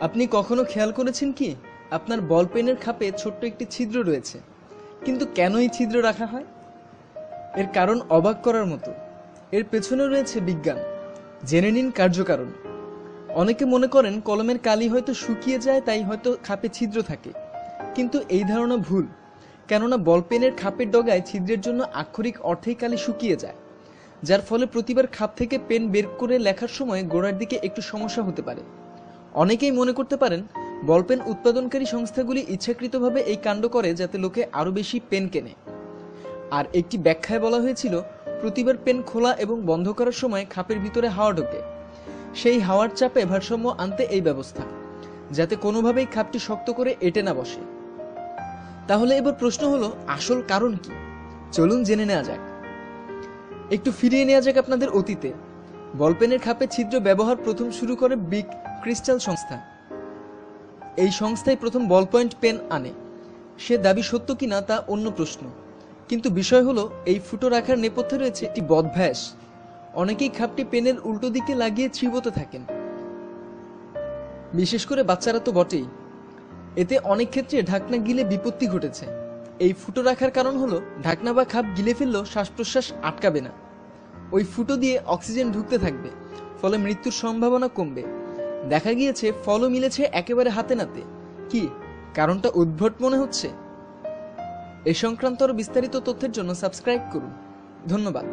আপনি কখনো খেয়াল করেছেন কি আপনার বল পেনের খাপে ছোট্ট একটি ছিদ্র রয়েছে, কিন্তু কেন এই ছিদ্র রাখা হয়? এর কারণ অবাক করার মতো। এর পেছনে রয়েছে বিজ্ঞান। জেনে নিন কার্যকারণ। অনেকে মনে করেন কলমের কালি হয়তো শুকিয়ে যায়, তাই হয়তো খাপে ছিদ্র থাকে, কিন্তু এই ধারণা ভুল। কেননা বল পেনের খাপের ডগায় ছিদ্রের জন্য আক্ষরিক অর্থেই কালি শুকিয়ে যায়, যার ফলে প্রতিবার খাপ থেকে পেন বের করে লেখার সময় গোড়ার দিকে একটু সমস্যা হতে পারে। অনেকেই মনে করতে পারেন বল পেন উৎপাদনকারী সংস্থাগুলি ইচ্ছাকৃতভাবে এই কাণ্ড করে যাতে লোকে আরও বেশি পেন কেনে। আর একটি ব্যাখ্যায় বলা হয়েছিল প্রতিবার পেন খোলা এবং বন্ধ করার সময় খাপের ভিতরে হাওয়া ঢোকে, সেই হাওয়ার চাপে ভারসাম্য আনতে এই ব্যবস্থা, যাতে কোনোভাবেই খাপটি শক্ত করে এঁটে না বসে। তাহলে এবার প্রশ্ন হলো, আসল কারণ কি? চলুন জেনে নেওয়া যাক। একটু ফিরিয়ে নেওয়া যাক আপনাদের অতীতে। বলপেনের খাপে ছিদ্র ব্যবহার প্রথম শুরু করে বিগ ক্রিস্টাল সংস্থা। এই সংস্থাই প্রথম বল পয়েন্ট পেন আনে। সে দাবি সত্য কিনা তা অন্য প্রশ্ন, কিন্তু বিষয় হলো এই ফুটো রাখার নেপথ্যে রয়েছে একটি বদভ্যাস। অনেকেই খাপটি পেনের উল্টো দিকে লাগিয়ে চিবোতে থাকেন, বিশেষ করে বাচ্চারা তো বটেই। এতে অনেক ক্ষেত্রে ঢাকনা গিলে বিপত্তি ঘটেছে। এই ফুটো রাখার কারণ হলো ঢাকনা বা খাপ গিলে ফেললেও শ্বাস প্রশ্বাস আটকাবে না, ওই ফুটো দিয়ে অক্সিজেন ঢুকতে থাকবে, ফলে মৃত্যুর সম্ভাবনা কমবে। দেখা গিয়েছে ফলও মিলেছে একেবারে হাতে নাতে। কি কারণটা উদ্ভট মনে হচ্ছে? এ সংক্রান্ত আরো বিস্তারিত তথ্যের জন্য সাবস্ক্রাইব করুন। ধন্যবাদ।